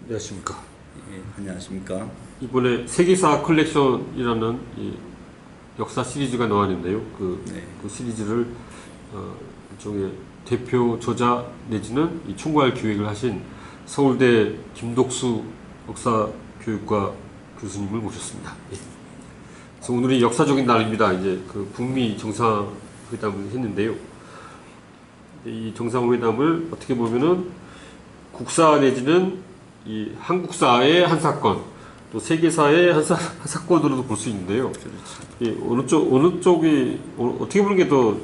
안녕하십니까. 예, 안녕하십니까. 이번에 세계사 컬렉션이라는 이 역사 시리즈가 나왔는데요. 네. 그 시리즈를 일종의 대표 저자 내지는 이 총괄 기획을 하신 서울대 김독수 역사교육과 교수님을 모셨습니다. 예. 그래서 오늘이 역사적인 날입니다. 이제 그 북미 정상회담을 했는데요. 이 정상회담을 어떻게 보면은 국사 내지는 이 한국사의 한 사건, 또 세계사의 한 사건으로도 볼 수 있는데요. 예, 어느 쪽이 어떻게 보는 게 더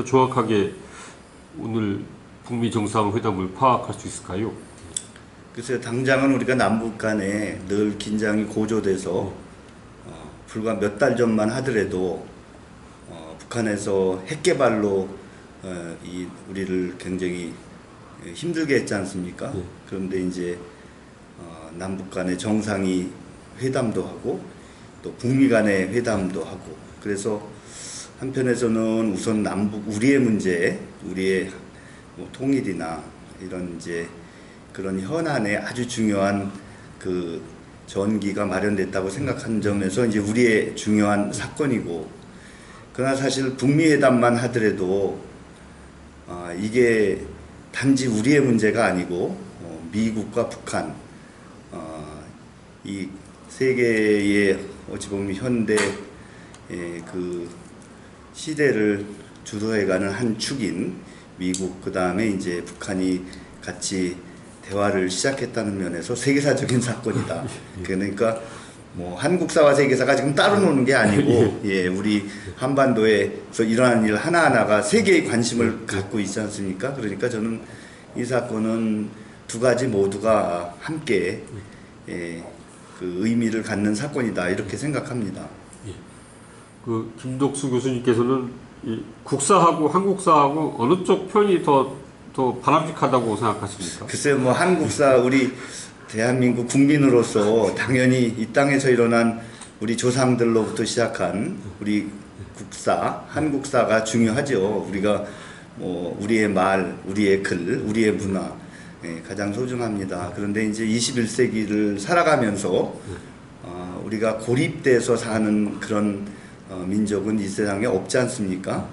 정확하게 오늘 북미 정상회담을 파악할 수 있을까요? 글쎄요, 당장은 우리가 남북 간에 늘 긴장이 고조돼서 불과 몇 달 전만 하더라도 북한에서 핵 개발로 우리를 굉장히 힘들게 했지 않습니까? 네. 그런데 이제 남북 간의 정상이 회담도 하고 또 북미 간의 회담도 하고, 그래서 한편에서는 우선 남북 우리의 문제, 우리의 뭐 통일이나 이런 이제 그런 현안에 아주 중요한 그 전기가 마련됐다고 생각한 점에서 이제 우리의 중요한 사건이고, 그러나 사실 북미 회담만 하더라도 이게 단지 우리의 문제가 아니고 미국과 북한, 이 세계의 어찌 보면 현대 그 시대를 주도해가는 한 축인 미국, 그 다음에 이제 북한이 같이 대화를 시작했다는 면에서 세계사적인 사건이다. 그러니까 뭐 한국사와 세계사가 지금 따로 노는 게 아니고, 예, 우리 한반도에서 일어나는 일 하나하나가 세계의 관심을 갖고 있지 않습니까? 그러니까 저는 이 사건은 두 가지 모두가 함께 그 의미를 갖는 사건이다, 이렇게 생각합니다. 예. 그 김독수 교수님께서는 이 국사하고 한국사하고 어느 쪽 편이 더 바람직하다고 생각하십니까? 글쎄요, 뭐 한국사, 우리 대한민국 국민으로서 당연히 이 땅에서 일어난 우리 조상들로부터 시작한 우리 국사, 한국사가 중요하죠. 우리가 뭐 우리의 말, 우리의 글, 우리의 문화, 가장 소중합니다. 그런데 이제 21세기를 살아가면서 우리가 고립돼서 사는 그런 민족은 이 세상에 없지 않습니까?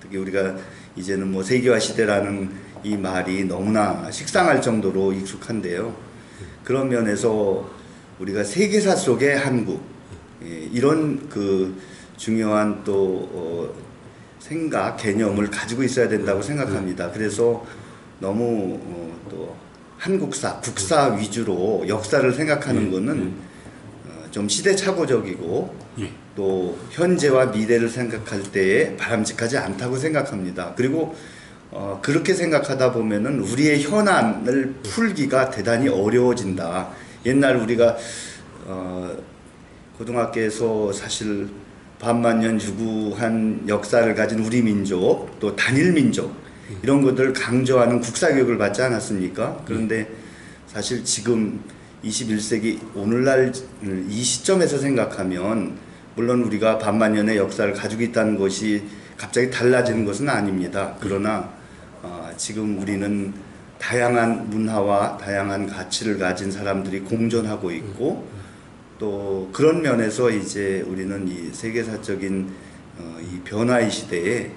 특히 우리가 이제는 뭐 세계화 시대라는 이 말이 너무나 식상할 정도로 익숙한데요. 그런 면에서 우리가 세계사 속의 한국, 이런 그 중요한 또 생각, 개념을 가지고 있어야 된다고 생각합니다. 그래서 너무 또 한국사, 국사 위주로 역사를 생각하는 것은 좀 시대착오적이고 또 현재와 미래를 생각할 때에 바람직하지 않다고 생각합니다. 그리고 그렇게 생각하다 보면은 우리의 현안을 풀기가 대단히 어려워진다. 옛날 우리가 고등학교에서 사실 반만년 유구한 역사를 가진 우리 민족, 또 단일 민족, 이런 것들을 강조하는 국사교육을 받지 않았습니까? 그런데 사실 지금 21세기 오늘날 이 시점에서 생각하면, 물론 우리가 반만년의 역사를 가지고 있다는 것이 갑자기 달라지는 것은 아닙니다. 그러나 지금 우리는 다양한 문화와 다양한 가치를 가진 사람들이 공존하고 있고, 또 그런 면에서 이제 우리는 이 세계사적인 이 변화의 시대에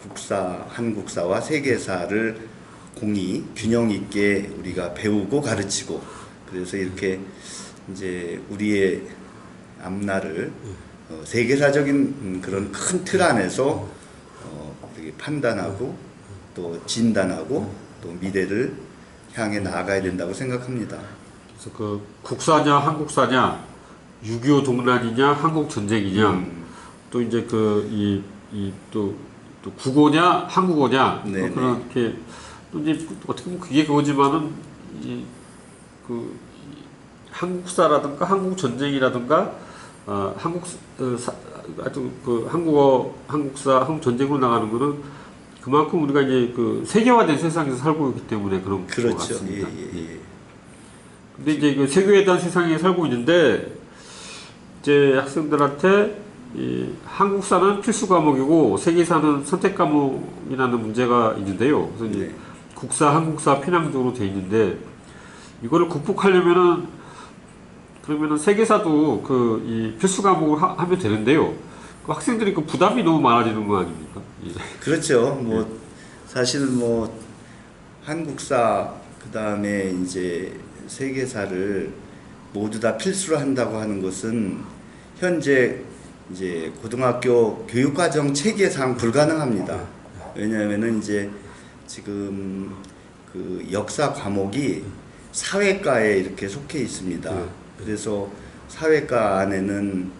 국사, 한국사와 세계사를 공히 균형 있게 우리가 배우고 가르치고, 그래서 이렇게 이제 우리의 앞날을 세계사적인 그런 큰 틀 안에서 판단하고 또 진단하고 또 미래를 향해 나아가야 된다고 생각합니다. 그래서 그 국사냐 한국사냐, 6.25 동란이냐 한국 전쟁이냐, 또 이제 또 국어냐 한국어냐, 또 그렇게 또 이제 어떻게 보면 그게 그거지만은 그 한국사라든가 한국 전쟁이라든가 한국어, 한국사, 한국 전쟁으로 나가는 거는 그만큼 우리가 이제 그 세계화된 세상에서 살고 있기 때문에 그런 것 같습니다. 근데 이제 그 세계화된 세상에 살고 있는데, 이제 학생들한테 이 한국사는 필수 과목이고 세계사는 선택 과목이라는 문제가 있는데요. 그래서 이제 국사, 한국사 편향적으로 돼 있는데, 이거를 극복하려면은 그러면은 세계사도 그 이 필수 과목을 하면 되는데요. 그 학생들이 그 부담이 너무 많아지는 거 아닙니까? 예. 그렇죠. 뭐 사실 뭐 한국사 그다음에 이제 세계사를 모두 다 필수로 한다고 하는 것은 현재 이제 고등학교 교육과정 체계상 불가능합니다. 왜냐하면은 이제 지금 그 역사 과목이 사회과에 이렇게 속해 있습니다. 그래서 사회과 안에는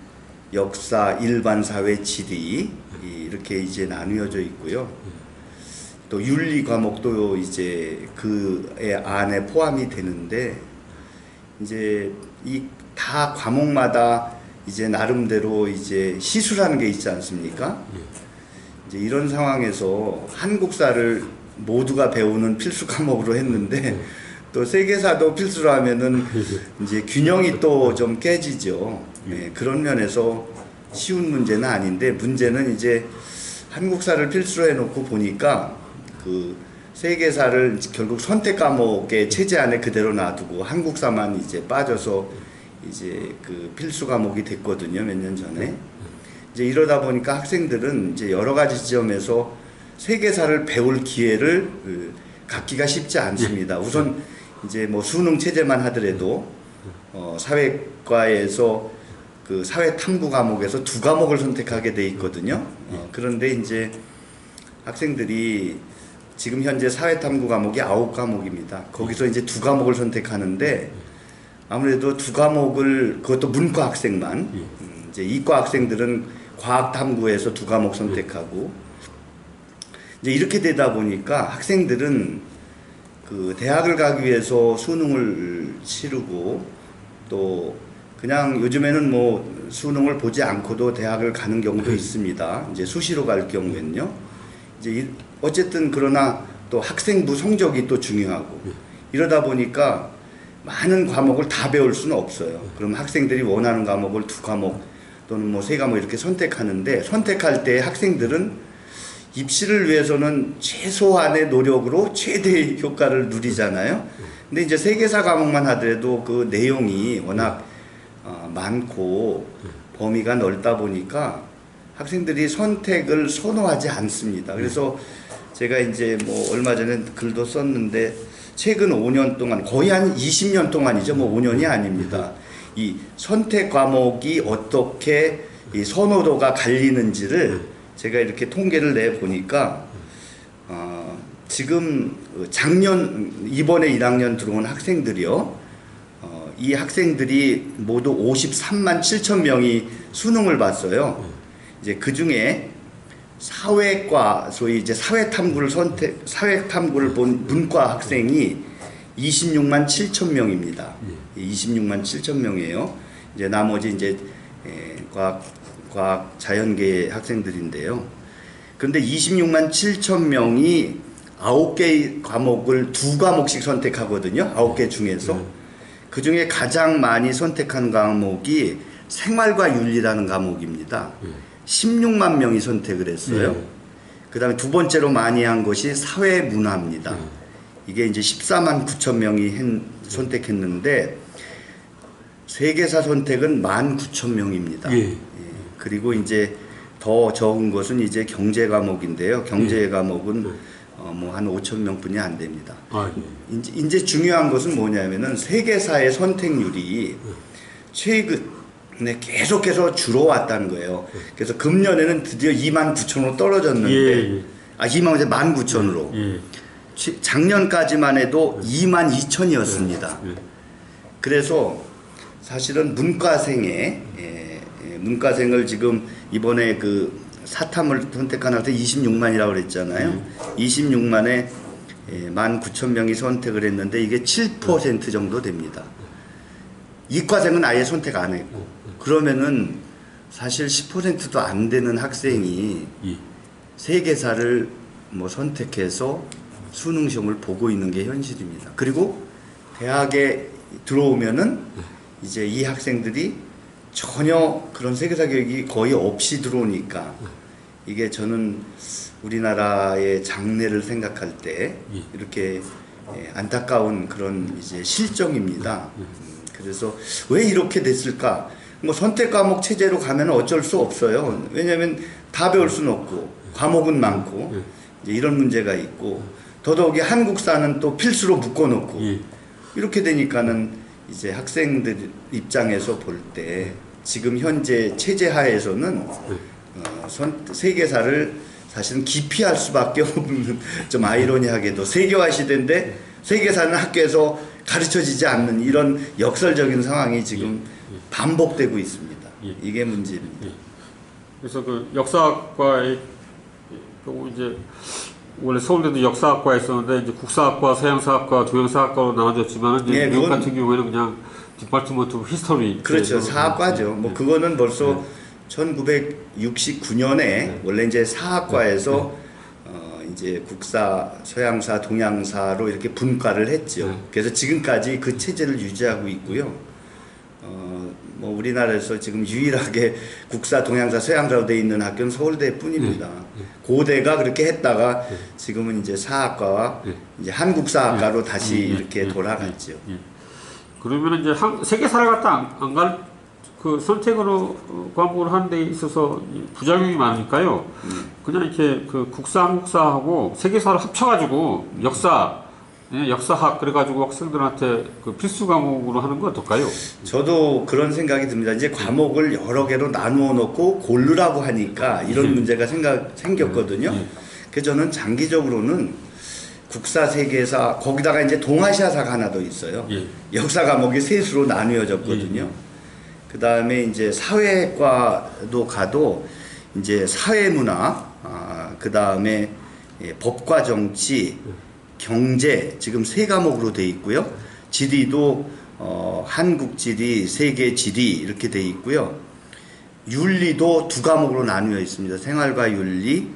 역사, 일반 사회, 지리 이렇게 이제 나누어져 있고요. 또 윤리 과목도 이제 그 안에 포함이 되는데 이제 이 다 과목마다 이제 나름대로 이제 시수라는 게 있지 않습니까? 이제 이런 상황에서 한국사를 모두가 배우는 필수 과목으로 했는데 또 세계사도 필수로 하면은 이제 균형이 또 좀 깨지죠. 네, 그런 면에서 쉬운 문제는 아닌데 문제는 이제 한국사를 필수로 해놓고 보니까 그 세계사를 결국 선택 과목의 체제 안에 그대로 놔두고 한국사만 이제 빠져서 이제 그 필수 과목이 됐거든요. 몇 년 전에. 이제 이러다 보니까 학생들은 이제 여러 가지 지점에서 세계사를 배울 기회를 갖기가 쉽지 않습니다. 우선 이제 뭐 수능 체제만 하더라도 사회과에서 그 사회 탐구 과목에서 2과목을 선택하게 돼 있거든요. 그런데 이제 학생들이 지금 현재 사회 탐구 과목이 9과목입니다. 거기서 이제 2과목을 선택하는데 아무래도 2과목을 그것도 문과 학생만 이제 이과 학생들은 과학 탐구에서 2과목 선택하고 이제 이렇게 되다 보니까 학생들은 그 대학을 가기 위해서 수능을 치르고 또 그냥 요즘에는 뭐 수능을 보지 않고도 대학을 가는 경우도 있습니다. 이제 수시로 갈 경우에는요. 이제 어쨌든 그러나 또 학생부 성적이 또 중요하고 이러다 보니까 많은 과목을 다 배울 수는 없어요. 그럼 학생들이 원하는 과목을 2과목 또는 뭐 3과목 이렇게 선택하는데 선택할 때 학생들은 입시를 위해서는 최소한의 노력으로 최대의 효과를 누리잖아요. 근데 이제 세계사 과목만 하더라도 그 내용이 워낙 많고 범위가 넓다 보니까 학생들이 선택을 선호하지 않습니다. 그래서 제가 이제 뭐 얼마 전에 글도 썼는데 최근 5년 동안 거의 한 20년 동안이죠. 뭐 5년이 아닙니다. 이 선택 과목이 어떻게 이 선호도가 갈리는지를 제가 이렇게 통계를 내 보니까 지금 작년 이번에 1학년 들어온 학생들이요. 이 학생들이 모두 53만 7천 명이 수능을 봤어요. 이제 그 중에 사회과 소위 이제 사회 탐구를 본 문과 학생이 26만 7천 명입니다. 26만 7천 명이에요. 이제 나머지 이제 과학 자연계 학생들인데요. 그런데 26만 7천 명이 9개의 과목을 2과목씩 선택하거든요. 9개 중에서. 그 중에 가장 많이 선택한 과목이 생활과 윤리라는 과목입니다. 16만 명이 선택을 했어요. 그 다음에 두 번째로 많이 한 것이 사회문화입니다. 이게 이제 14만 9천 명이 선택했는데 세계사 선택은 19,000명입니다. 그리고 이제 더 적은 것은 이제 경제 과목인데요. 경제 과목은 뭐 한 5,000명 뿐이 안 됩니다. 이제 중요한 것은 뭐냐면은 세계사의 선택률이 최근에 계속해서 줄어왔다는 거예요. 그래서 금년에는 드디어 29,000으로 떨어졌는데 19,000으로 작년까지만 해도 22,000이었습니다. 그래서 사실은 문과생을 지금 이번에 그 사탐을 선택한 학생 26만이라고 그랬잖아요. 26만에 19,000명이 선택을 했는데 이게 7% 정도 됩니다. 이과생은 아예 선택 안 했고 그러면은 사실 10%도 안 되는 학생이 세계사를 뭐 선택해서 수능 시험을 보고 있는 게 현실입니다. 그리고 대학에 들어오면은 이제 이 학생들이 전혀 그런 세계사 교육이 거의 없이 들어오니까 이게 저는 우리나라의 장래를 생각할 때 이렇게 안타까운 그런 이제 실정입니다. 그래서 왜 이렇게 됐을까? 뭐 선택 과목 체제로 가면 어쩔 수 없어요. 왜냐하면 다 배울 수는 없고 과목은 많고 이제 이런 문제가 있고 더더욱이 한국사는 또 필수로 묶어놓고 이렇게 되니까는 이제 학생들 입장에서 볼 때 지금 현재 체제 하에서는 세계사를 사실은 기피할 수밖에 없는 좀 아이러니하게도 세계화 시대인데 세계사는 학교에서 가르쳐지지 않는 이런 역설적인 상황이 지금 반복되고 있습니다. 이게 문제입니다. 그래서 그 역사학과의 경우 이제 원래 서울대도 역사학과에 있었는데 이제 국사학과, 서양사학과, 동양사학과로 나눠졌지만 이제 미국 같은 경우에는 그냥 디파트먼트 오브 히스토리 그렇죠. 사학과죠. 뭐 그거는 벌써 1969년에 원래 이제 사학과에서 이제 국사, 서양사, 동양사로 이렇게 분과를 했죠. 그래서 지금까지 그 체제를 유지하고 있고요. 뭐 우리나라에서 지금 유일하게 국사, 동양사, 서양사로 되어 있는 학교는 서울대뿐입니다. 고대가 그렇게 했다가 지금은 이제 사학과와 이제 한국사학과로 다시 이렇게 돌아갔죠. 그러면 이제 세계사를 갖다 안 갈 그 선택으로 과목을 하는 데 있어서 부작용이 많으니까요. 그냥 이렇게 그 국사, 한국사하고 세계사를 합쳐가지고 역사학 그래가지고 학생들한테 그 필수 과목으로 하는 건 어떨까요? 저도 그런 생각이 듭니다. 이제 과목을 여러 개로 나누어 놓고 고르라고 하니까 이런 문제가 생겼거든요. 그래서 저는 장기적으로는 국사, 세계사 거기다가 이제 동아시아사가 하나 더 있어요. 역사 과목이 셋으로 나뉘어졌거든요. 그 다음에 이제 사회과도 가도 이제 사회문화, 그 다음에 법과 정치, 경제 지금 세 과목으로 돼 있고요. 지리도 한국지리, 세계지리 이렇게 돼 있고요. 윤리도 두 과목으로 나누어 있습니다. 생활과 윤리,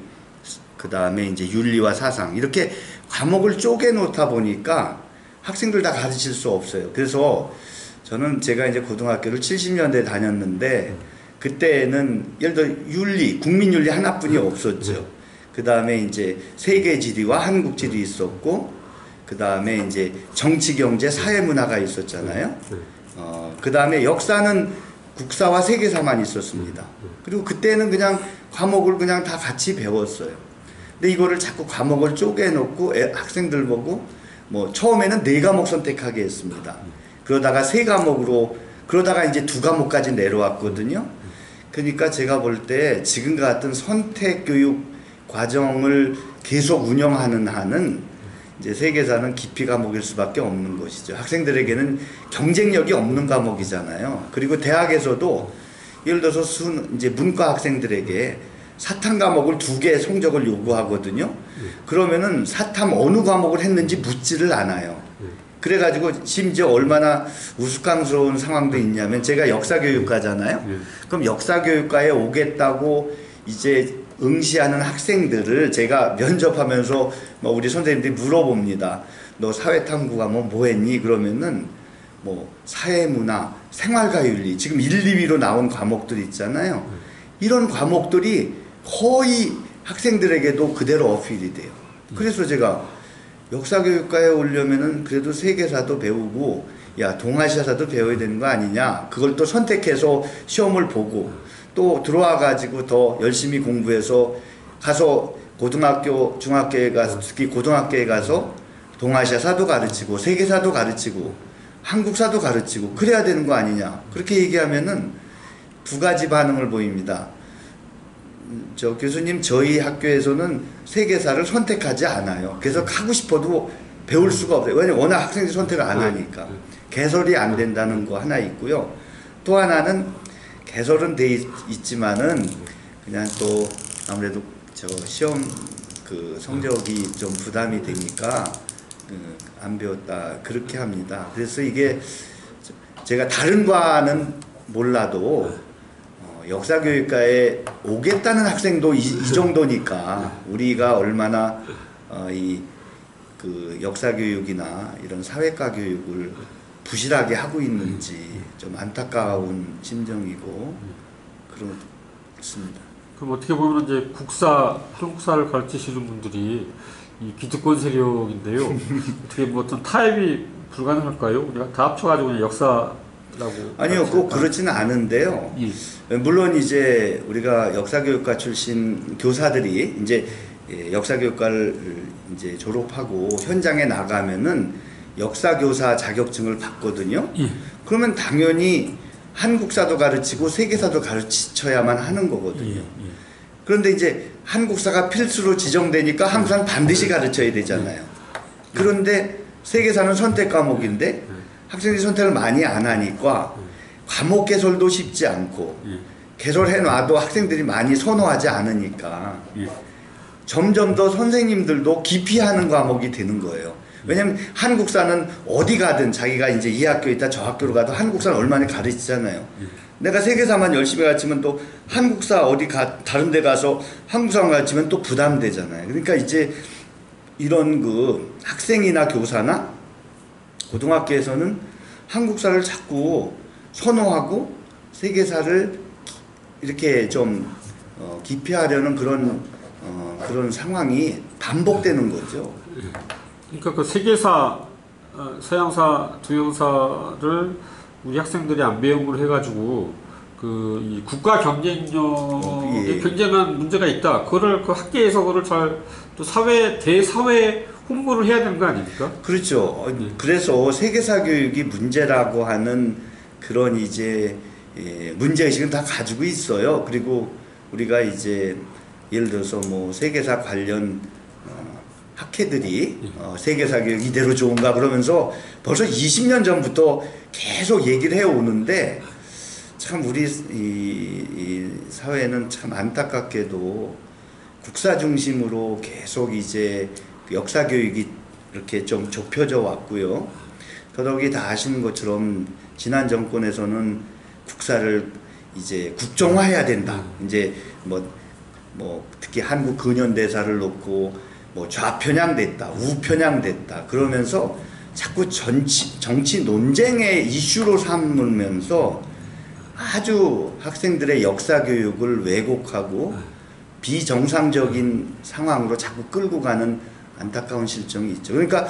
그 다음에 이제 윤리와 사상 이렇게 과목을 쪼개 놓다 보니까 학생들 다 가르칠 수 없어요. 그래서 저는 제가 이제 고등학교를 70년대에 다녔는데 그때는 예를 들어 윤리, 국민윤리 하나뿐이 없었죠. 그 다음에 이제 세계지리와 한국지리 있었고 그 다음에 이제 정치, 경제, 사회문화가 있었잖아요. 그 다음에 역사는 국사와 세계사만 있었습니다. 그리고 그때는 그냥 과목을 그냥 다 같이 배웠어요. 근데 이거를 자꾸 과목을 쪼개놓고 학생들 보고 뭐 처음에는 4과목 선택하게 했습니다. 그러다가 3과목으로 그러다가 이제 2과목까지 내려왔거든요. 그러니까 제가 볼 때 지금과 같은 선택 교육 과정을 계속 운영하는 한은 이제 세계사는 기피 과목일 수밖에 없는 것이죠. 학생들에게는 경쟁력이 없는 과목이잖아요. 그리고 대학에서도 예를 들어서 이제 문과 학생들에게 사탐 과목을 2개 성적을 요구하거든요. 그러면은 사탐 어느 과목을 했는지 묻지를 않아요. 그래가지고 심지어 얼마나 우스꽝스러운 상황도 있냐면 제가 역사교육과잖아요. 그럼 역사교육과에 오겠다고 이제 응시하는 학생들을 제가 면접하면서 뭐 우리 선생님들이 물어봅니다. 너 사회탐구가 뭐 했니? 그러면은 뭐 사회문화, 생활과윤리 지금 1, 2위로 나온 과목들 있잖아요. 이런 과목들이 거의 학생들에게도 그대로 어필이 돼요. 그래서 제가 역사교육과에 오려면은 그래도 세계사도 배우고 야 동아시아사도 배워야 되는 거 아니냐. 그걸 또 선택해서 시험을 보고 또 들어와 가지고 더 열심히 공부해서 가서 고등학교, 중학교에 가서 특히 고등학교에 가서 동아시아사도 가르치고 세계사도 가르치고 한국사도 가르치고 그래야 되는 거 아니냐. 그렇게 얘기하면은 2가지 반응을 보입니다. 저 교수님 저희 학교에서는 세계사를 선택하지 않아요. 그래서 하고 싶어도 배울 수가 없어요. 왜냐면 워낙 학생들이 선택을 안 하니까. 개설이 안 된다는 거 하나 있고요. 또 하나는 개설은 돼 있지만은 그냥 또 아무래도 저 시험 그 성적이 좀 부담이 되니까 안 배웠다 그렇게 합니다. 그래서 이게 제가 다른 과는 몰라도 역사교육과에 오겠다는 학생도 이 정도니까 우리가 얼마나 이 그 역사교육이나 이런 사회과 교육을 부실하게 하고 있는지 좀 안타까운 심정이고 그렇습니다. 그럼 어떻게 보면 이제 국사, 한국사를 가르치시는 분들이 이 기득권 세력인데요. 어떻게 뭐 어떤 타협이 불가능할까요? 우리가 다 합쳐가지고 그냥 역사라고. 아니요, 꼭 그렇지는 않은데요. 예. 물론 이제 우리가 역사교육과 출신 교사들이 이제 역사교육과를 이제 졸업하고 현장에 나가면은 역사교사 자격증을 받거든요. 예. 그러면 당연히 한국사도 가르치고 세계사도 가르쳐야만 하는 거거든요. 예. 예. 그런데 이제 한국사가 필수로 지정되니까 한국사는 반드시 가르쳐야 되잖아요. 그런데 세계사는 선택 과목인데 학생들이 선택을 많이 안 하니까 과목 개설도 쉽지 않고 개설해 놔도 학생들이 많이 선호하지 않으니까 점점 더 선생님들도 기피하는 과목이 되는 거예요. 왜냐면 한국사는 어디 가든 자기가 이제 이 학교에 있다 저 학교로 가도 한국사는 얼마나 가르치잖아요. 내가 세계사만 열심히 가르치면 또 한국사 다른 데 가서 한국사만 가르치면 또 부담되잖아요. 그러니까 이제 이런 그 학생이나 교사나 고등학교에서는 한국사를 자꾸 선호하고 세계사를 이렇게 좀 기피하려는 그런 상황이 반복되는 거죠. 그러니까 그 세계사, 서양사, 동양사를 우리 학생들이 안 배움으로 해가지고 이 국가 경쟁력에 굉장한 문제가 있다. 그거를 그 학계에서 그거를 잘 또 대사회 홍보를 해야 되는 거 아닙니까? 그렇죠. 그래서 세계사 교육이 문제라고 하는 그런 이제 문제의식은 다 가지고 있어요. 그리고 우리가 이제 예를 들어서 뭐 세계사 관련 학회들이 세계사 교육 이대로 좋은가 그러면서 벌써 20년 전부터 계속 얘기를 해오는데 참 우리 이 사회는 참 안타깝게도 국사 중심으로 계속 이제 역사 교육이 이렇게 좀 좁혀져 왔고요. 더더욱이 다 아시는 것처럼 지난 정권에서는 국사를 이제 국정화해야 된다. 이제 뭐 특히 한국 근현대사를 놓고 뭐 좌편향됐다, 우편향됐다. 그러면서 자꾸 정치 논쟁의 이슈로 삼으면서 아주 학생들의 역사 교육을 왜곡하고 비정상적인 상황으로 자꾸 끌고 가는 안타까운 실정이 있죠. 그러니까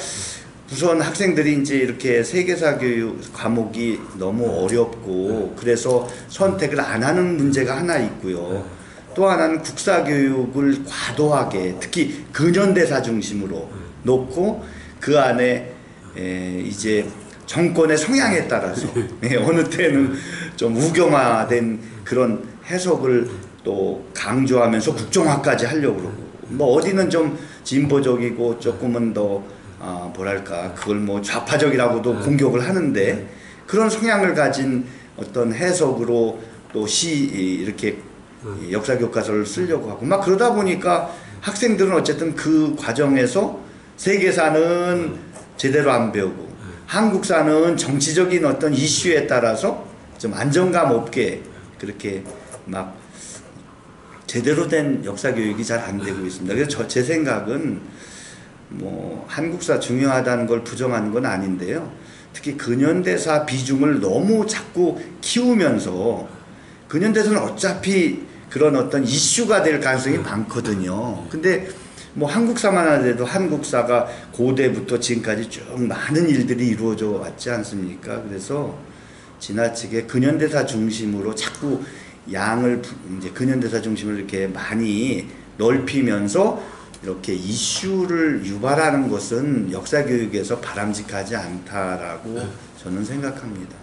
우선 학생들이 이제 이렇게 세계사 교육 과목이 너무 어렵고 그래서 선택을 안 하는 문제가 하나 있고요. 또 하나는 국사 교육을 과도하게 특히 근현대사 중심으로 놓고 그 안에 이제 정권의 성향에 따라서 어느 때는 좀 우경화된 그런 해석을 또 강조하면서 국정화까지 하려고 그러고 뭐 어디는 좀 진보적이고 조금은 더 뭐랄까 그걸 뭐 좌파적이라고도 공격을 하는데 그런 성향을 가진 어떤 해석으로 또 이렇게 역사 교과서를 쓰려고 하고 막 그러다 보니까 학생들은 어쨌든 그 과정에서 세계사는 제대로 안 배우고 한국사는 정치적인 어떤 이슈에 따라서 좀 안정감 없게 그렇게 막 제대로 된 역사 교육이 잘 안 되고 있습니다. 그래서 제 생각은 뭐 한국사 중요하다는 걸 부정하는 건 아닌데요. 특히 근현대사 비중을 너무 자꾸 키우면서 근현대사는 어차피 그런 어떤 이슈가 될 가능성이 많거든요. 근데 뭐 한국사만 하더라도 한국사가 고대부터 지금까지 쭉 많은 일들이 이루어져 왔지 않습니까? 그래서 지나치게 근현대사 중심으로 자꾸 이제 근현대사 중심으로 이렇게 많이 넓히면서 이렇게 이슈를 유발하는 것은 역사 교육에서 바람직하지 않다라고 저는 생각합니다.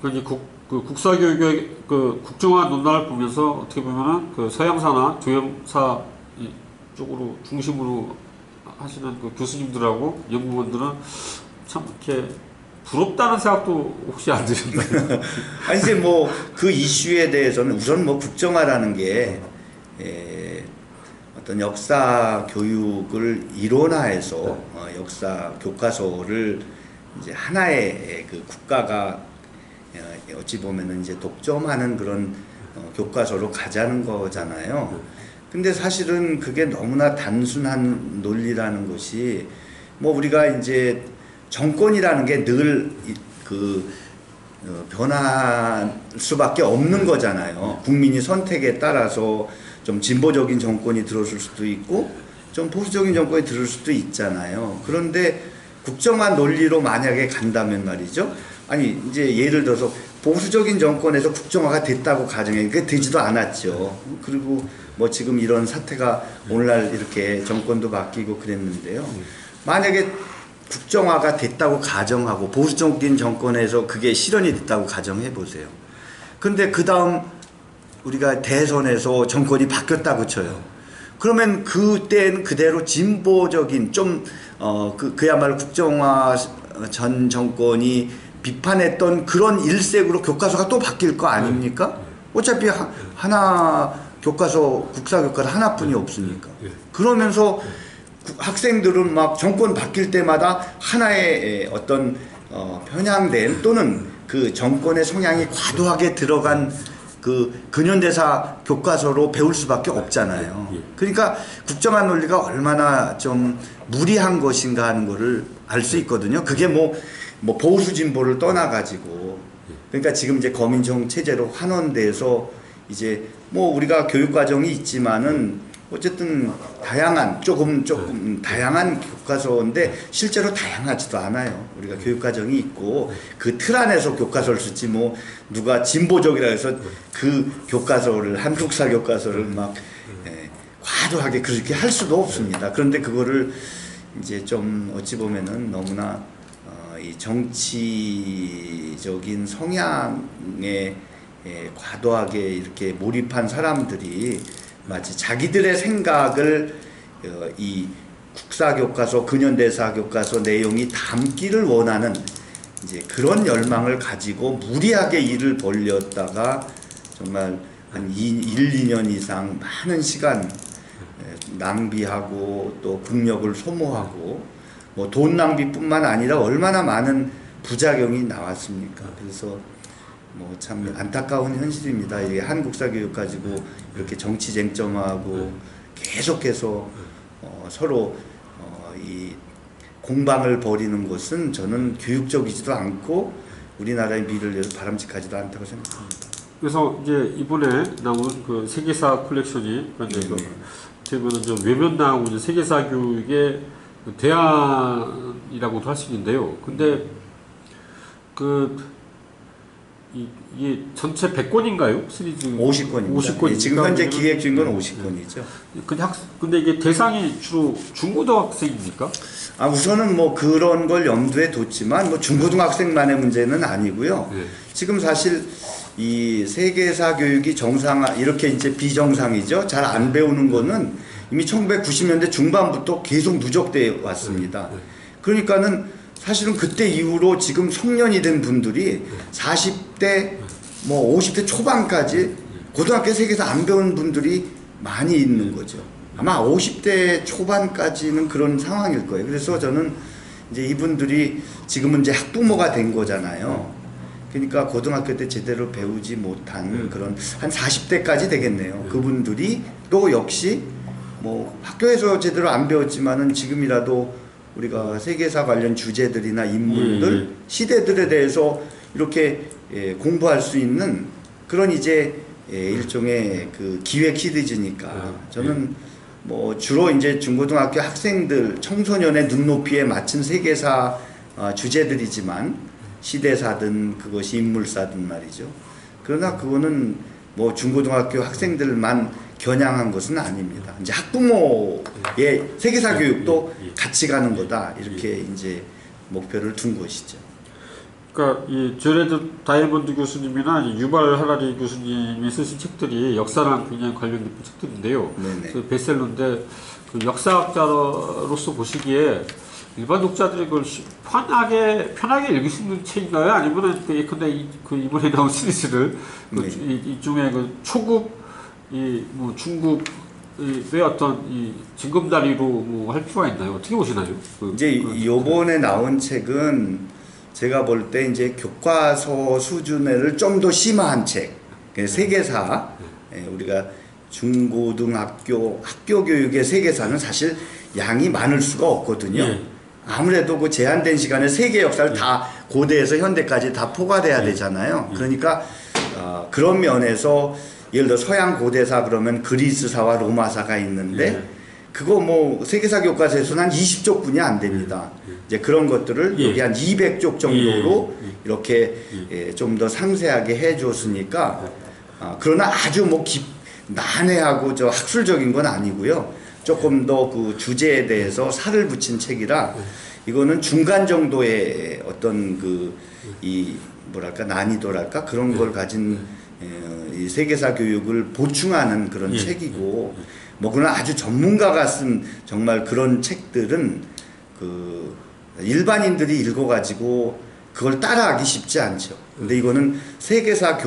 그 국사 교육의 그 국정화 논란을 보면서 어떻게 보면은 그 서양사나 동양사 쪽으로 중심으로 하시는 그 교수님들하고 연구원들은 참 이렇게 부럽다는 생각도 혹시 안 드셨나요? 아니 이제 뭐 그 이슈에 대해서는 우선 뭐 국정화라는 게 어떤 역사 교육을 이론화해서 역사 교과서를 이제 하나의 그 국가가 어찌 보면은 이제 독점하는 그런 교과서로 가자는 거잖아요. 근데 사실은 그게 너무나 단순한 논리라는 것이 뭐 우리가 이제 정권이라는 게 늘 변할 수밖에 없는 거잖아요. 국민이 선택에 따라서 좀 진보적인 정권이 들어설 수도 있고 좀 보수적인 정권이 들을 수도 있잖아요. 그런데 국정화 논리로 만약에 간다면 말이죠. 아니 이제 예를 들어서 보수적인 정권에서 국정화가 됐다고 가정해. 그게 되지도 않았죠. 그리고 뭐 지금 이런 사태가 오늘날 이렇게 정권도 바뀌고 그랬는데요. 만약에 국정화가 됐다고 가정하고 보수적인 정권에서 그게 실현이 됐다고 가정해 보세요. 근데 그 다음 우리가 대선에서 정권이 바뀌었다고 쳐요. 그러면 그때는 그대로 진보적인 그야말로 국정화 전 정권이 비판했던 그런 일색으로 교과서가 또 바뀔 거 아닙니까? 어차피 하나 교과서 국사 교과서 하나뿐이 없으니까. 그러면서 학생들은 막 정권 바뀔 때마다 하나의 어떤 편향된 또는 그 정권의 성향이 과도하게 들어간 그 근현대사 교과서로 배울 수밖에 없잖아요. 그러니까 국정화 논리가 얼마나 좀 무리한 것인가 하는 거를 알 수 있거든요. 그게 뭐 보수 진보를 떠나가지고 그러니까 지금 이제 거민정 체제로 환원돼서 이제 뭐 우리가 교육 과정이 있지만은 어쨌든 다양한 조금 다양한 교과서인데 실제로 다양하지도 않아요. 우리가 교육 과정이 있고 그 틀 안에서 교과서를 쓰지 뭐 누가 진보적이라 해서 그 교과서를 한국사 교과서를 막 과도하게 그렇게 할 수도 없습니다. 그런데 그거를 이제 좀 어찌 보면은 너무나 이 정치적인 성향에 과도하게 이렇게 몰입한 사람들이 마치 자기들의 생각을 이 국사교과서, 근현대사 교과서 내용이 담기를 원하는 이제 그런 열망을 가지고 무리하게 일을 벌렸다가 정말 한 1-2년 이상 많은 시간 낭비하고 또 국력을 소모하고 뭐 돈 낭비뿐만 아니라 얼마나 많은 부작용이 나왔습니까? 그래서 뭐 참 안타까운 현실입니다. 이게 한국사 교육 가지고 이렇게 정치 쟁점하고 계속해서 서로 이 공방을 벌이는 것은 저는 교육적이지도 않고 우리나라의 미래를 위해서 바람직하지도 않다고 생각합니다. 그래서 이제 이번에 나온 그 세계사 컬렉션이 어떻게 보면 좀 외면당하고 있는 세계사 교육의 대안이라고도 할 수 있는데요. 근데 이게 전체 100권인가요? 시리즈 50권입니다. 50권입니다. 지금 현재 기획 중인 건 50권이죠. 근데 이게 대상이 주로 중고등학생입니까? 우선은 뭐 그런 걸 염두에 뒀지만 뭐 중고등학생만의 문제는 아니고요. 지금 사실 이 세계사 교육이 정상화 이렇게 이제 비정상이죠. 잘 안 배우는 거는 이미 1990년대 중반부터 계속 누적돼 왔습니다. 그러니까는 사실은 그때 이후로 지금 성년이 된 분들이 40대 뭐 50대 초반까지 고등학교 세계사 안 배운 분들이 많이 있는 거죠. 아마 50대 초반까지는 그런 상황일 거예요. 그래서 저는 이제 이분들이 지금은 이제 학부모가 된 거잖아요. 그러니까 고등학교 때 제대로 배우지 못한 그런 한 40대까지 되겠네요. 그분들이 또 역시 뭐 학교에서 제대로 안 배웠지만은 지금이라도 우리가 세계사 관련 주제들이나 인물들, 시대들에 대해서 이렇게 공부할 수 있는 그런 이제 일종의 그 기획 시리즈니까 저는 뭐 주로 이제 중고등학교 학생들, 청소년의 눈높이에 맞춘 세계사 주제들이지만 시대사든 그것이 인물사든 말이죠. 그러나 그거는 뭐 중고등학교 학생들만 겨냥한 것은 아닙니다. 이제 학부모의 세계사 교육도 같이 가는 거다. 이렇게 이제 목표를 둔 것이죠. 그러니까 이 제레드 다이아몬드 교수님이나 유발 하라리 교수님이 쓰신 책들이 역사랑 굉장히 관련된 책들인데요. 그 베스트셀러인데 그 역사학자로서 보시기에 일반 독자들이 그걸 편하게 읽을 수 있는 책인가요? 아니면은 근데 이번에 나온 시리즈를 이중에 그 초급 뭐 중국의 어떤 이 징검다리로 뭐 할 필요가 있나요? 어떻게 보시나요? 이제 요번에 나온 책은 제가 볼 때 이제 교과서 수준을 좀 더 심화한 책. 세계사 우리가 중고등학교 학교 교육의 세계사는 사실 양이 많을 수가 없거든요. 아무래도 그 제한된 시간에 세계 역사를 다 고대에서 현대까지 다 포괄해야 되잖아요. 그러니까 그런 면에서 예를 들어 서양 고대사 그러면 그리스사와 로마사가 있는데 그거 뭐 세계사 교과서에서는 한 20쪽분이 안 됩니다. 이제 그런 것들을 예. 여기 한 200쪽 정도로 예. 이렇게 좀 더 상세하게 해줬으니까 그러나 아주 뭐 난해하고 저 학술적인 건 아니고요. 조금 더 그 주제에 대해서 살을 붙인 책이라 이거는 중간 정도의 어떤 이 뭐랄까 난이도랄까 그런 걸 가진 이 세계사 교육을 보충하는 그런 책이고 뭐 그러나 아주 전문가가 쓴 정말 그런 책들은 그 일반인들이 읽어가지고 그걸 따라하기 쉽지 않죠. 근데 이거는 세계사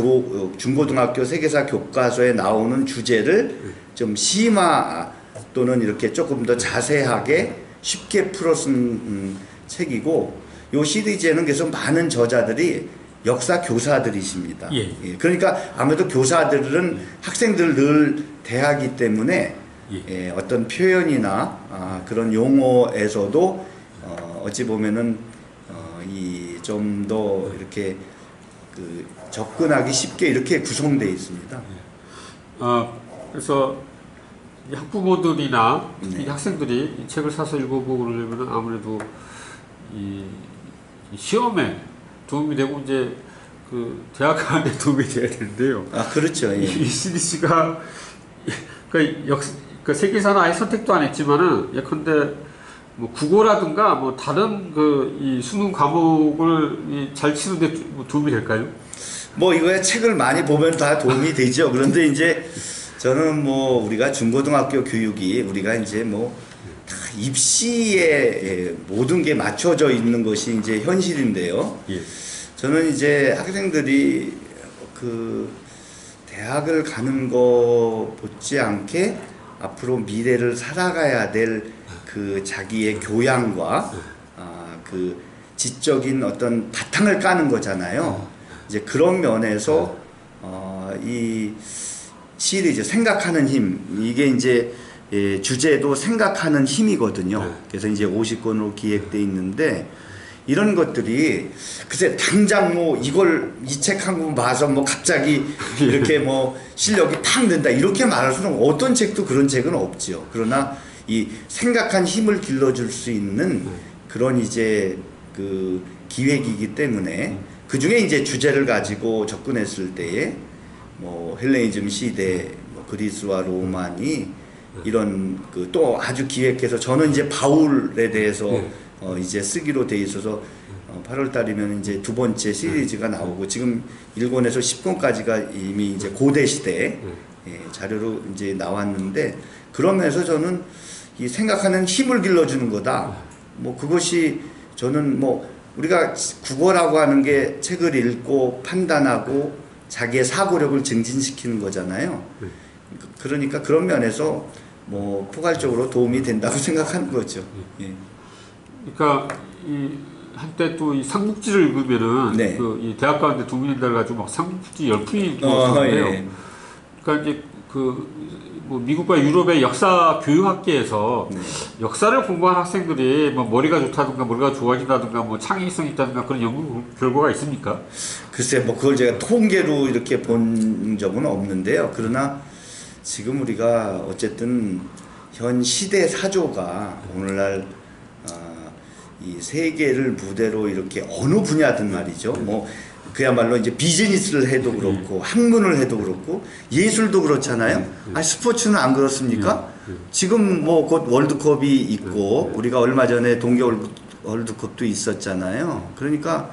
중고등학교 세계사 교과서에 나오는 주제를 좀 심화 또는 이렇게 조금 더 자세하게 쉽게 풀어 쓴 책이고 이 시리즈에는 계속 많은 저자들이 역사 교사들이십니다. 예. 그러니까 아무래도 교사들은 학생들을 늘 대하기 때문에 어떤 표현이나 그런 용어에서도 어찌 보면은 이 좀 더 이렇게 접근하기 쉽게 이렇게 구성되어 있습니다. 그래서 이 학부모들이나 네. 이 학생들이 이 책을 사서 읽어보고 그러려면 아무래도 이 시험에 도움이 되고 이제 그 대학 가는데 도움이 돼야 되는데요. 그렇죠. 예. 이 시리즈가 그 세계사는 아예 선택도 안 했지만은 예컨대 뭐 국어라든가 뭐 다른 이 수능 과목을 잘 치는데 도움이 될까요? 뭐 이거에 책을 많이 보면 다 도움이 되죠. 그런데 이제 저는 뭐 우리가 중고등학교 교육이 우리가 이제 뭐 다 입시에 모든 게 맞춰져 있는 것이 이제 현실인데요. 예. 저는 이제 학생들이 대학을 가는 거 못지않게 앞으로 미래를 살아가야 될 자기의 교양과 지적인 어떤 바탕을 까는 거잖아요. 이제 그런 면에서 이 시리즈 생각하는 힘 이게 이제 주제도 생각하는 힘이거든요. 그래서 이제 50권으로 기획돼 있는데 이런 것들이 글쎄 당장 뭐 이 책 한 권 봐서 뭐 갑자기 이렇게 뭐 실력이 팍 는다 이렇게 말할 수는 어떤 책도 그런 책은 없지요. 그러나 이 생각한 힘을 길러줄 수 있는 그런 이제 기획이기 때문에 그 중에 이제 주제를 가지고 접근했을 때에 뭐 헬레니즘 시대, 뭐 그리스와 로마니 이런 또 아주 기획해서 저는 이제 바울에 대해서 이제 쓰기로 돼 있어서 8월 달이면 이제 두 번째 시리즈가 나오고 지금 1권에서 10권까지가 이미 이제 고대 시대 자료로 이제 나왔는데 그러면서 저는 이 생각하는 힘을 길러주는 거다. 뭐 그것이 저는 뭐 우리가 국어라고 하는 게 책을 읽고 판단하고 자기의 사고력을 증진시키는 거잖아요. 그러니까 그런 면에서 뭐 포괄적으로 도움이 된다고 생각하는 거죠. 예. 그러니까 이 한때 또 이 삼국지를 읽으면은 네. 이 대학 가는데 도움이 된다 가지고 막 삼국지 열풍이 있었는데요. 예. 그러니까 이제 뭐 미국과 유럽의 역사 교육학계에서 네. 역사를 공부한 학생들이 뭐 머리가 좋다든가 머리가 좋아진다든가 뭐 창의성이 있다든가 그런 연구 결과가 있습니까? 글쎄 뭐 그걸 제가 통계로 이렇게 본 적은 없는데요. 그러나 지금 우리가 어쨌든 현 시대 사조가 오늘날 이 세계를 무대로 이렇게 어느 분야든 말이죠. 뭐 그야말로 이제 비즈니스를 해도 그렇고 학문을 해도 그렇고 예술도 그렇잖아요. 스포츠는 안 그렇습니까? 지금 뭐 곧 월드컵이 있고 우리가 얼마 전에 동계 월드컵도 있었잖아요. 그러니까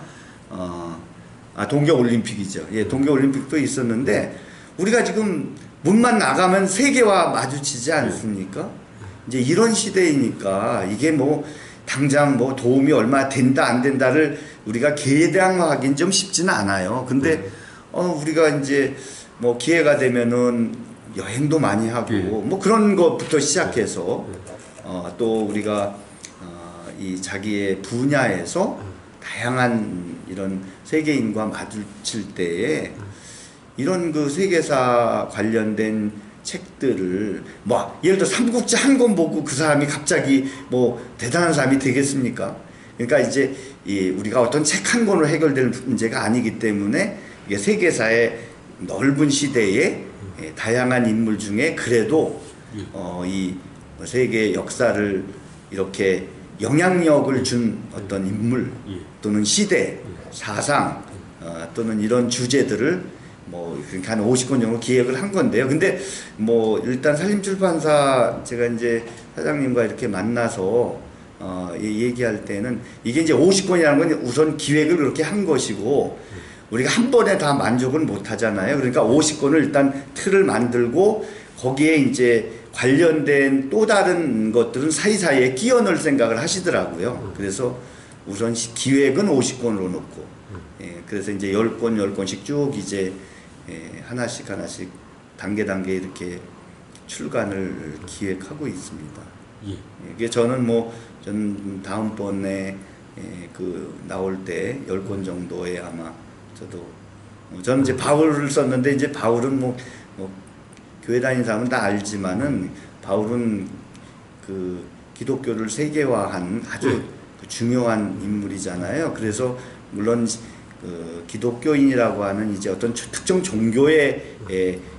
동계 올림픽이죠. 예, 동계 올림픽도 있었는데 우리가 지금 문만 나가면 세계와 마주치지 않습니까? 이제 이런 시대이니까 이게 뭐 당장 뭐 도움이 얼마 된다 안 된다를 우리가 계량화하기는 좀 쉽지는 않아요. 근데 우리가 이제 뭐 기회가 되면은 여행도 많이 하고 뭐 그런 것부터 시작해서 또 우리가 이 자기의 분야에서 다양한 이런 세계인과 마주칠 때에 이런 세계사 관련된 책들을 뭐 예를 들어 삼국지 한 권 보고 그 사람이 갑자기 뭐 대단한 사람이 되겠습니까? 그러니까 이제 우리가 어떤 책 한 권으로 해결될 문제가 아니기 때문에 이게 세계사의 넓은 시대에 다양한 인물 중에 그래도 이 세계 역사를 이렇게 영향력을 준 어떤 인물 또는 시대, 사상 또는 이런 주제들을 뭐 한 50권 정도 기획을 한 건데요. 근데 뭐 일단 산림출판사 제가 이제 사장님과 이렇게 만나서 얘기할 때는 이게 이제 50권이라는 건 우선 기획을 그렇게 한 것이고 우리가 한 번에 다 만족은 못 하잖아요. 그러니까 50권을 일단 틀을 만들고 거기에 이제 관련된 또 다른 것들은 사이사이에 끼워 넣을 생각을 하시더라고요. 그래서 우선 기획은 50권으로 놓고 그래서 이제 10권씩 쭉 이제 하나씩 단계 이렇게 출간을 기획하고 있습니다. 이게 저는 전 다음번에 그 나올 때 10권 정도에 아마 저는 이제 바울을 썼는데 이제 바울은 뭐 교회 다니는 사람은 다 알지만은 바울은 그 기독교를 세계화한 아주 중요한 인물이잖아요. 그래서 물론 기독교인이라고 하는 이제 어떤 특정 종교에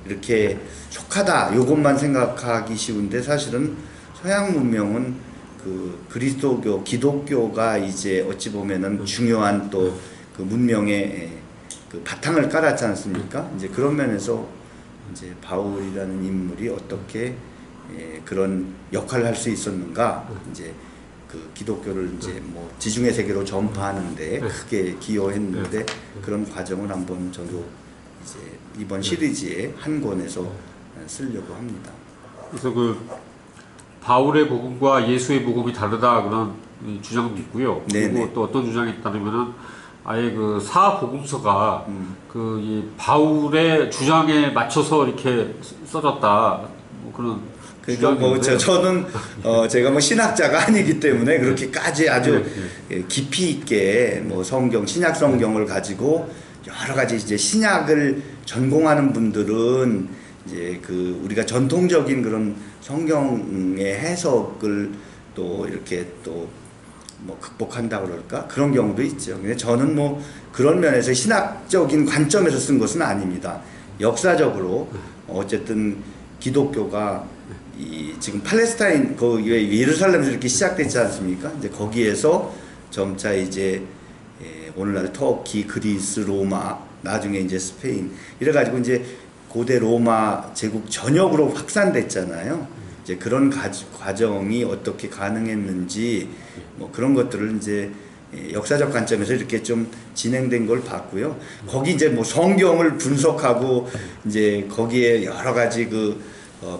이렇게 속하다 요것만 생각하기 쉬운데 사실은 서양 문명은 그 그리스도교 기독교가 이제 어찌 보면은 중요한 또 그 문명의 그 바탕을 깔았지 않습니까? 이제 그런 면에서 이제 바울이라는 인물이 어떻게 그런 역할을 할 수 있었는가 이제 그 기독교를 이제 뭐 지중해 세계로 전파하는데 크게 기여했는데 그런 과정을 한번 저도 이제 이번 시리즈의 한 권에서 쓰려고 합니다. 그래서 그 바울의 복음과 예수의 복음이 다르다 그런 주장도 있고요. 그리고 네네. 또 어떤 주장이 있다면은 아예 그 사복음서가 그 이 바울의 주장에 맞춰서 이렇게 써졌다 뭐 그런. 그러니까 뭐 저는 제가 뭐 신학자가 아니기 때문에 그렇게까지 아주 깊이 있게 뭐 신약 성경을 가지고 여러 가지 이제 신약을 전공하는 분들은 이제 그 우리가 전통적인 그런 성경의 해석을 또 이렇게 또 뭐 극복한다 그럴까 그런 경우도 있죠. 근데 저는 뭐 그런 면에서 신학적인 관점에서 쓴 것은 아닙니다. 역사적으로 어쨌든 기독교가 지금 팔레스타인 예루살렘에서 이렇게 시작됐지 않습니까? 이제 거기에서 점차 이제 오늘날 터키, 그리스, 로마, 나중에 이제 스페인 이래가지고 이제 고대 로마 제국 전역으로 확산됐잖아요. 이제 그런 과정이 어떻게 가능했는지 뭐 그런 것들을 이제 역사적 관점에서 이렇게 좀 진행된 걸 봤고요. 거기 이제 뭐 성경을 분석하고 이제 거기에 여러 가지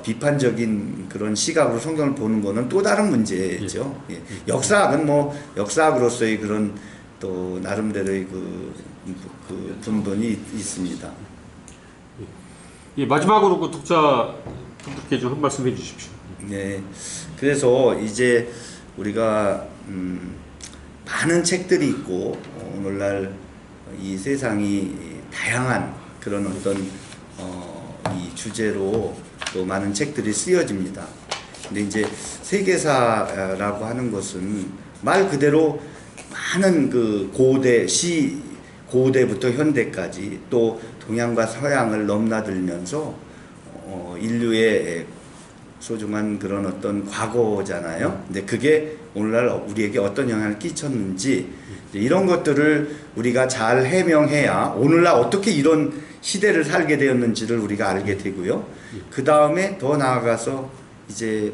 비판적인 그런 시각으로 성경을 보는 거는 또 다른 문제죠. 역사학은 뭐 역사학으로서의 그런 또 나름대로의 그 분본이 있습니다. 마지막으로 그 독자분들께 좀 한 말씀 해주십시오. 네, 그래서 이제 우리가 많은 책들이 있고 오늘날 이 세상이 다양한 그런 어떤 이 주제로 또 많은 책들이 쓰여집니다. 근데 이제 세계사라고 하는 것은 말 그대로 많은 그 고대부터 현대까지 또 동양과 서양을 넘나들면서 인류의 소중한 그런 어떤 과거잖아요. 근데 그게 오늘날 우리에게 어떤 영향을 끼쳤는지 이런 것들을 우리가 잘 해명해야 오늘날 어떻게 이런 시대를 살게 되었는지를 우리가 알게 되고요. 그 다음에 더 나아가서 이제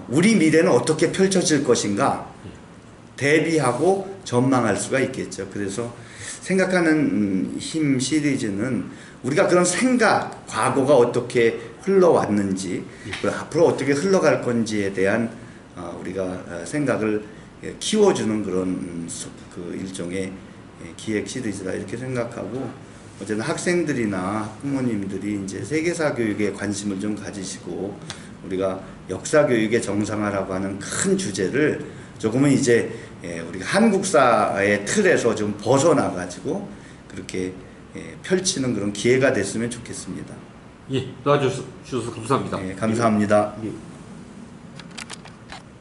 우리 미래는 어떻게 펼쳐질 것인가 대비하고 전망할 수가 있겠죠. 그래서 생각하는 힘 시리즈는 우리가 그런 생각, 과거가 어떻게 흘러왔는지 그리고 앞으로 어떻게 흘러갈 건지에 대한 우리가 생각을 키워주는 그런 그 일종의 기획 시리즈다 이렇게 생각하고 어쨌든 학생들이나 부모님들이 이제 세계사 교육에 관심을 좀 가지시고 우리가 역사 교육의 정상화라고 하는 큰 주제를 조금은 이제 우리가 한국사의 틀에서 좀 벗어나가지고 그렇게 펼치는 그런 기회가 됐으면 좋겠습니다. 예, 도와주셔서 감사합니다. 감사합니다. 예.